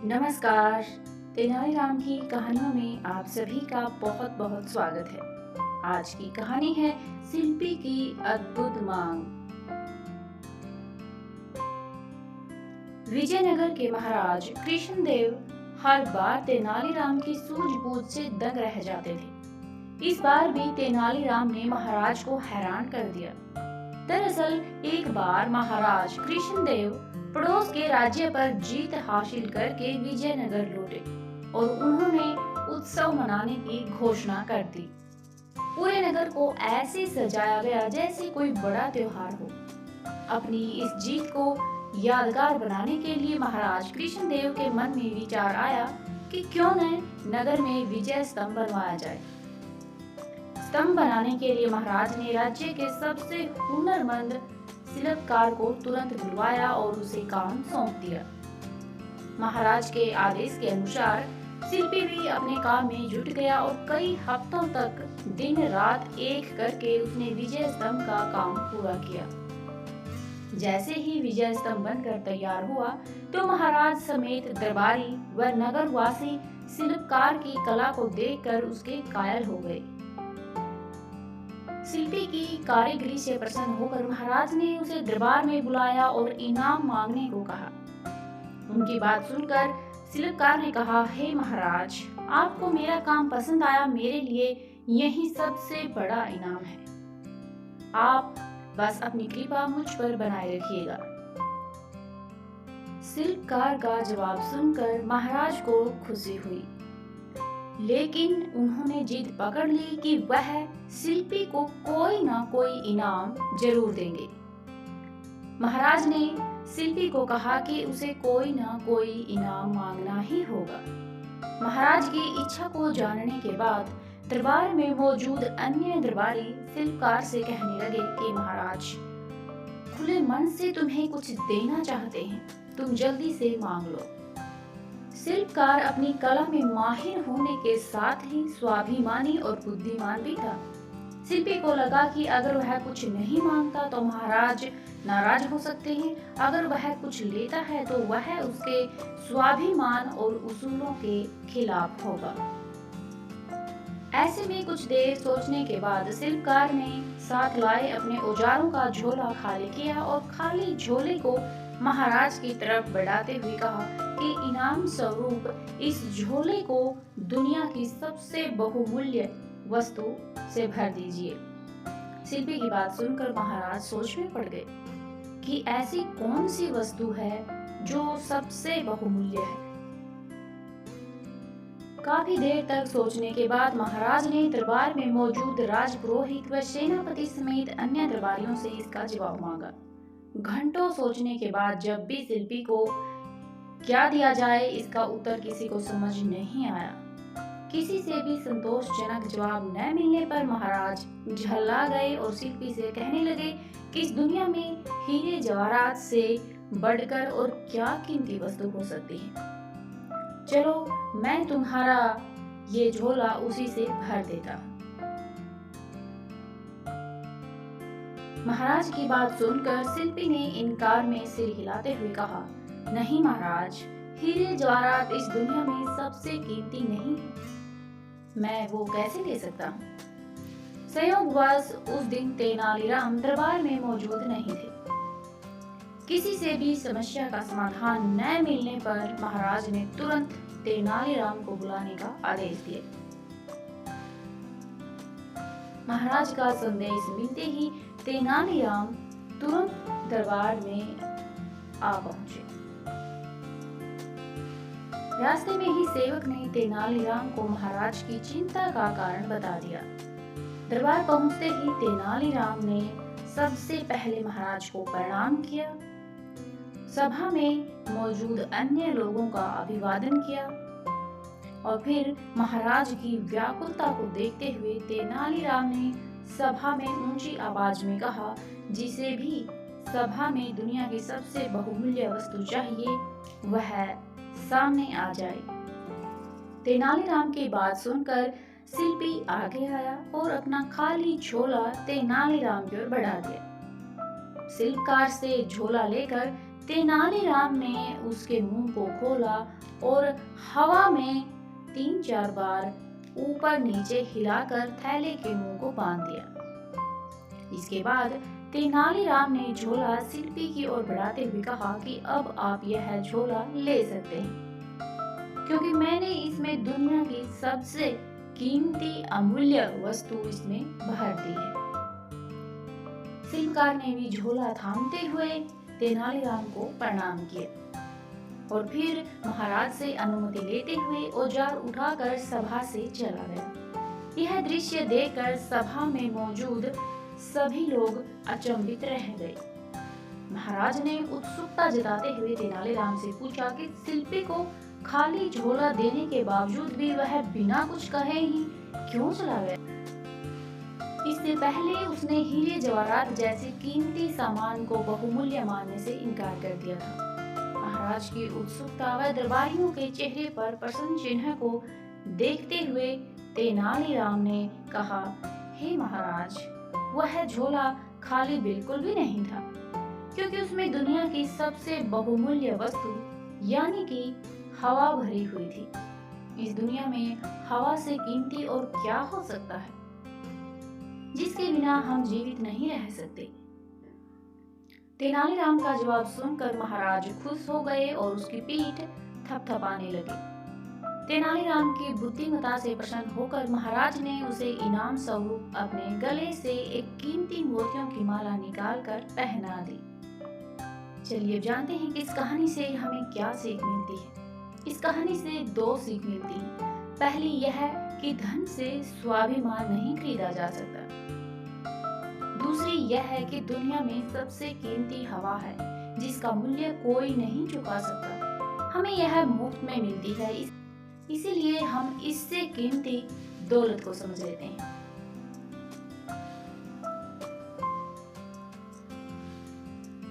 नमस्कार। तेनालीराम की कहानियों में आप सभी का बहुत बहुत स्वागत है। आज की कहानी है शिल्पी की अद्भुत मांग। विजयनगर के महाराज कृष्णदेव हर बार तेनालीराम की सूझबूझ से दंग रह जाते थे। इस बार भी तेनालीराम ने महाराज को हैरान कर दिया। दरअसल एक बार महाराज कृष्णदेव पड़ोस के राज्य पर जीत हासिल करके विजयनगर लौटे और उन्होंने उत्सव मनाने की घोषणा कर दी। पूरे नगर को ऐसे सजाया गया जैसे कोई बड़ा त्योहार हो। अपनी इस जीत को यादगार बनाने के लिए महाराज कृष्णदेव के मन में विचार आया कि क्यों न नगर में विजय स्तंभ बनवाया जाए। स्तंभ बनाने के लिए महाराज ने राज्य के सबसे हुनरमंद शिल्पकार को तुरंत बुलवाया और उसे काम सौंप दिया। महाराज के आदेश के अनुसार शिल्पी भी अपने काम में जुट गया और कई हफ्तों तक दिन रात एक करके उसने विजय स्तंभ का काम पूरा किया। जैसे ही विजय स्तंभ बनकर तैयार हुआ तो महाराज समेत दरबारी व नगरवासी शिल्पकार की कला को देखकर उसके कायल हो गए। शिल्पी की कारीगरी से प्रसन्न होकर महाराज ने उसे दरबार में बुलाया और इनाम मांगने को कहा। उनकी बात सुनकर शिल्पकार ने कहा, हे महाराज, आपको मेरा काम पसंद आया, मेरे लिए यही सबसे बड़ा इनाम है। आप बस अपनी कृपा मुझ पर बनाए रखिएगा। शिल्पकार का जवाब सुनकर महाराज को खुशी हुई, लेकिन उन्होंने जिद पकड़ ली कि वह शिल्पी को कोई ना कोई इनाम जरूर देंगे। महाराज ने शिल्पी को कहा कि उसे कोई ना कोई इनाम मांगना ही होगा। महाराज की इच्छा को जानने के बाद दरबार में मौजूद अन्य दरबारी शिल्पकार से कहने लगे कि महाराज, खुले मन से तुम्हें कुछ देना चाहते हैं, तुम जल्दी से मांग लो। शिल्पकार अपनी कला में माहिर होने के साथ ही स्वाभिमानी और बुद्धिमान भी था। शिल्पी को लगा कि अगर वह कुछ नहीं मांगता तो महाराज नाराज हो सकते हैं, अगर वह कुछ लेता है तो वह उसके स्वाभिमान और उसूलों के खिलाफ होगा। ऐसे में कुछ देर सोचने के बाद शिल्पकार ने साथ लाए अपने औजारों का झोला खाली किया और खाली झोले को महाराज की तरफ बढ़ाते हुए कहा कि इनाम स्वरूप इस झोले को दुनिया की सबसे बहुमूल्य वस्तु से भर दीजिए। शिल्पी की बात सुनकर महाराज सोच में पड़ गए कि ऐसी कौन सी वस्तु है जो सबसे बहुमूल्य है। काफी देर तक सोचने के बाद महाराज ने दरबार में मौजूद राजपुरोहित व सेनापति समेत अन्य दरबारियों से इसका जवाब मांगा। घंटों सोचने के बाद जब भी शिल्पी को क्या दिया जाए इसका उत्तर किसी को समझ नहीं आया। किसी से भी संतोषजनक जवाब न मिलने पर महाराज झल्ला गए और शिल्पी से कहने लगे कि इस दुनिया में हीरे जवाहरात से बढ़कर और क्या कीमती वस्तु हो सकती है। चलो, मैं तुम्हारा ये झोला उसी से भर देता हूँ। महाराज की बात सुनकर शिल्पी ने इनकार में सिर हिलाते हुए कहा, नहीं महाराज, हीरे जवाहरात इस दुनिया में सबसे कीमती नहीं है, मैं वो कैसे ले सकता हूँ। संयोगवश उस दिन तेनालीराम दरबार में मौजूद नहीं थे। किसी से भी समस्या का समाधान न मिलने पर महाराज ने तुरंत तेनालीराम को बुलाने का आदेश दिया। महाराज का संदेश मिलते ही तेनालीराम तुरंत दरबार में आ पहुंचे। रास्ते में ही सेवक ने तेनालीराम को महाराज की चिंता का कारण बता दिया। दरबार पहुंचते ही तेनालीराम ने सबसे पहले महाराज को प्रणाम किया, सभा में मौजूद अन्य लोगों का अभिवादन किया और फिर महाराज की व्याकुलता को देखते हुए तेनालीराम ने सभा में ऊंची आवाज में कहा, जिसे भी सभा में दुनिया की सबसे बहुमूल्य वस्तु चाहिए वह सामने आ जाए। तेनालीराम की बात सुनकर शिल्पी आगे आया और अपना खाली झोला तेनालीराम की ओर बढ़ा दिया। शिल्पकार से झोला लेकर तेनालीराम ने उसके मुंह को खोला और हवा में 3-4 बार ऊपर नीचे हिलाकर थैले के मुंह को बांध दिया। इसके बाद तेनालीराम ने झोला शिल्पी की ओर बढ़ाते हुए कहा कि अब आप यह झोला ले सकते हैं, क्योंकि मैंने इसमें दुनिया की सबसे कीमती अमूल्य वस्तु इसमें भर दी है। शिल्पकार ने भी झोला थामते हुए तेनालीराम को प्रणाम किया और फिर महाराज से अनुमति लेते हुए औजार उठाकर सभा से चला गया। यह दृश्य देखकर सभा में मौजूद सभी लोग अचंभित रह गए। महाराज ने उत्सुकता जताते हुए तेनालीराम से पूछा कि शिल्पी को खाली झोला देने के बावजूद भी वह बिना कुछ कहे ही क्यों चला गया। इससे पहले उसने हीरे जवाहरात जैसे कीमती सामान को बहुमूल्य मानने से इनकार कर दिया था। महाराज की उत्सुकता व दरबारियों के चेहरे पर प्रसन्न चिन्ह को देखते हुए तेनालीराम ने कहा, हे महाराज, वह झोला खाली बिल्कुल भी नहीं था, क्योंकि उसमें दुनिया की सबसे बहुमूल्य वस्तु यानी कि हवा भरी हुई थी। इस दुनिया में हवा से कीमती और क्या हो सकता है, जिसके बिना हम जीवित नहीं रह सकते। तेनालीराम का जवाब सुनकर महाराज खुश हो गए और उसकी पीठ थपथपाने लगे। तेनालीराम की बुद्धिमत्ता से प्रसन्न होकर महाराज ने उसे इनाम स्वरूप अपने गले से एक कीमती मोतियों की माला निकालकर पहना दी। चलिए जानते हैं कि इस कहानी से हमें क्या सीख मिलती है। इस कहानी से 2 सीख मिलती है। पहली यह कि धन से स्वाभिमान नहीं खरीदा जा सकता। दूसरी यह है कि दुनिया में सबसे कीमती हवा है, जिसका मूल्य कोई नहीं चुका सकता। हमें यह मुफ्त में मिलती है, इसीलिए हम इससे कीमती दौलत को समझ लेते हैं।